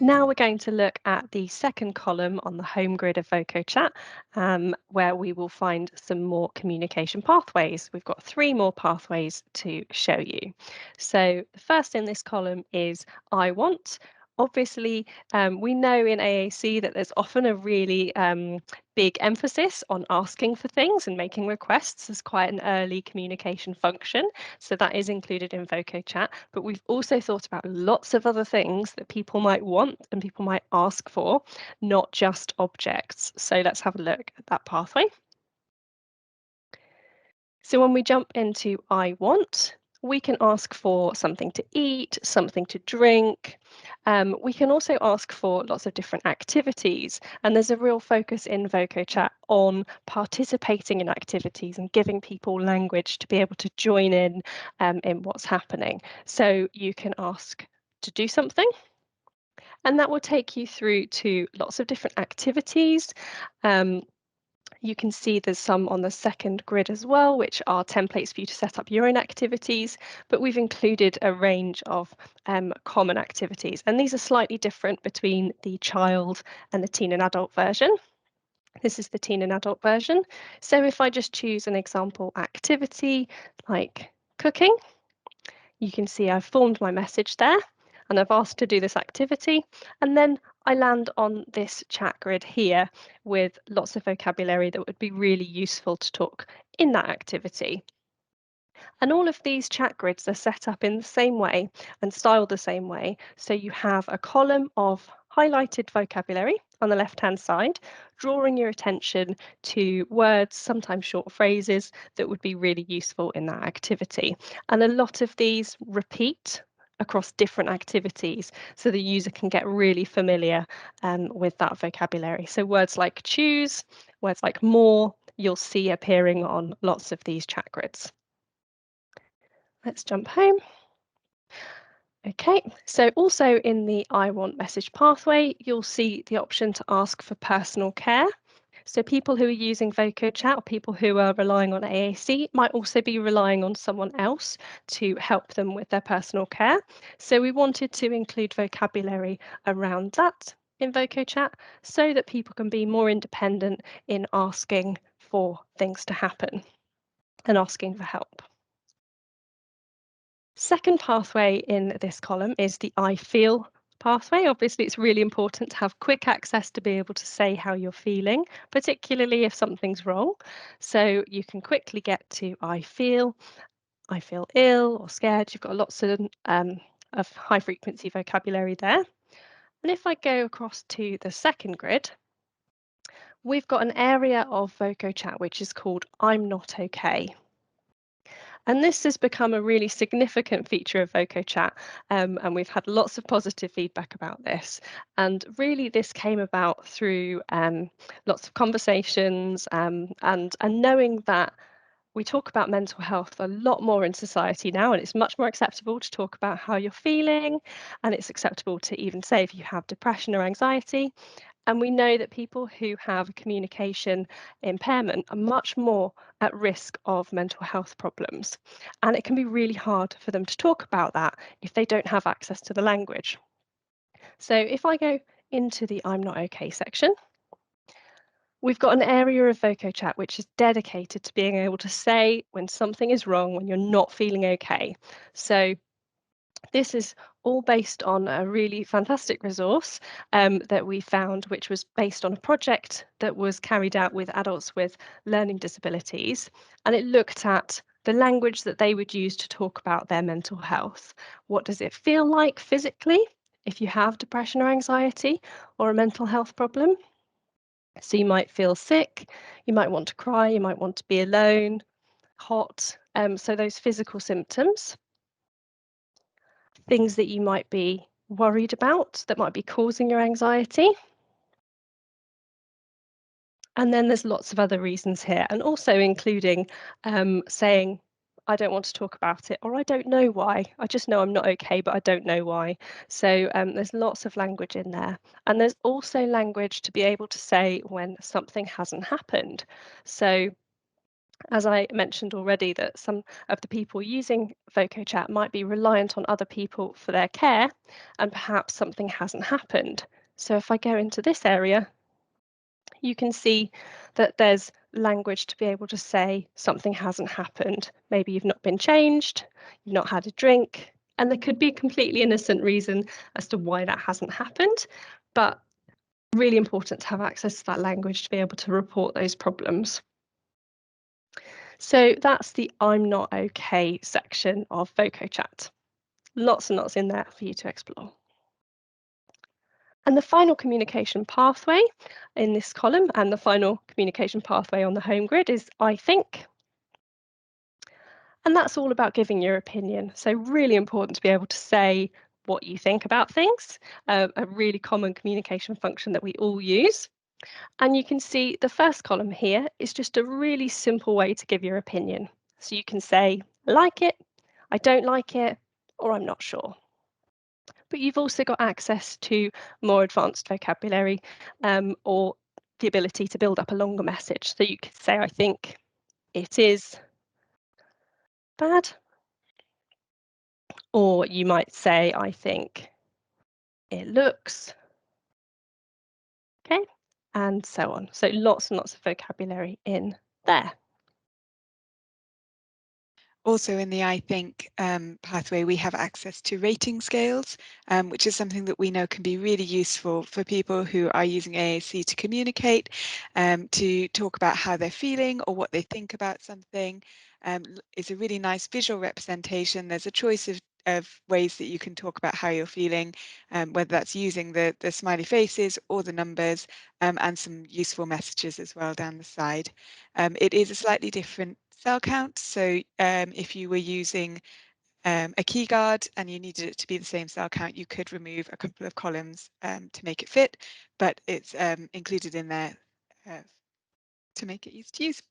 Now we're going to look at the second column on the home grid of Voco Chat, where we will find some more communication pathways. We've got 3 more pathways to show you. So the first in this column is I want. Obviously, we know in AAC that there's often a really big emphasis on asking for things and making requests as quite an early communication function. So that is included in Voco Chat, but we've also thought about lots of other things that people might want and people might ask for, not just objects. So let's have a look at that pathway. So when we jump into I want, we can ask for something to eat, something to drink. We can also ask for lots of different activities. And there's a real focus in Voco Chat on participating in activities and giving people language to be able to join in what's happening. So you can ask to do something, and that will take you through to lots of different activities. You can see there's some on the second grid as well, which are templates for you to set up your own activities, but we've included a range of common activities. And these are slightly different between the child and the teen and adult version. This is the teen and adult version. So if I just choose an example activity like cooking, you can see I've formed my message there and I've asked to do this activity, and then I land on this chat grid here with lots of vocabulary that would be really useful to talk in that activity. And all of these chat grids are set up in the same way and styled the same way. So you have a column of highlighted vocabulary on the left-hand side, drawing your attention to words, sometimes short phrases, that would be really useful in that activity. And a lot of these repeat across different activities, so the user can get really familiar with that vocabulary. So words like choose, words like more, you'll see appearing on lots of these chat grids. Let's jump home. Okay, so also in the I want message pathway, you'll see the option to ask for personal care. So people who are using Voco Chat or people who are relying on AAC might also be relying on someone else to help them with their personal care. So we wanted to include vocabulary around that in Voco Chat so that people can be more independent in asking for things to happen and asking for help. Second pathway in this column is the I feel pathway. Obviously, it's really important to have quick access to be able to say how you're feeling, particularly if something's wrong. So you can quickly get to I feel ill or scared. You've got lots of high frequency vocabulary there. And if I go across to the second grid, we've got an area of Voco Chat which is called I'm not okay. And this has become a really significant feature of Voco Chat, and we've had lots of positive feedback about this. And really, this came about through lots of conversations and knowing that we talk about mental health a lot more in society now, and it's much more acceptable to talk about how you're feeling, and it's acceptable to even say if you have depression or anxiety. And we know that people who have a communication impairment are much more at risk of mental health problems. And it can be really hard for them to talk about that if they don't have access to the language. So if I go into the I'm not okay section, we've got an area of Voco Chat which is dedicated to being able to say when something is wrong, when you're not feeling okay. So this is all based on a really fantastic resource that we found, which was based on a project that was carried out with adults with learning disabilities. And it looked at the language that they would use to talk about their mental health. What does it feel like physically if you have depression or anxiety or a mental health problem? So you might feel sick, you might want to cry, you might want to be alone, hot. So those physical symptoms. Things that you might be worried about that might be causing your anxiety. And then there's lots of other reasons here, and also including saying, I don't want to talk about it, or I don't know why. I just know I'm not okay, but I don't know why. So there's lots of language in there. And there's also language to be able to say when something hasn't happened. So As I mentioned already, that some of the people using Voco Chat might be reliant on other people for their care, and perhaps something hasn't happened. So if I go into this area, you can see that there's language to be able to say something hasn't happened. Maybe you've not been changed, you've not had a drink, and there could be a completely innocent reason as to why that hasn't happened, but really important to have access to that language to be able to report those problems. So that's the I'm not okay section of Voco Chat. Lots and lots in there for you to explore. And the final communication pathway in this column and the final communication pathway on the home grid is I think. And that's all about giving your opinion. So really important to be able to say what you think about things, a really common communication function that we all use. And you can see the first column here is just a really simple way to give your opinion. So you can say, I like it, I don't like it, or I'm not sure. But you've also got access to more advanced vocabulary or the ability to build up a longer message. So you could say, I think it is bad, or you might say, I think it looks, okay, and so on. So lots and lots of vocabulary in there. Also in the I think pathway, we have access to rating scales, which is something that we know can be really useful for people who are using AAC to communicate, to talk about how they're feeling or what they think about something. It's a really nice visual representation. There's a choice of ways that you can talk about how you're feeling, whether that's using the smiley faces or the numbers, and some useful messages as well down the side. It is a slightly different cell count. So if you were using a key guard and you needed it to be the same cell count, you could remove a couple of columns to make it fit, but it's included in there to make it easy to use.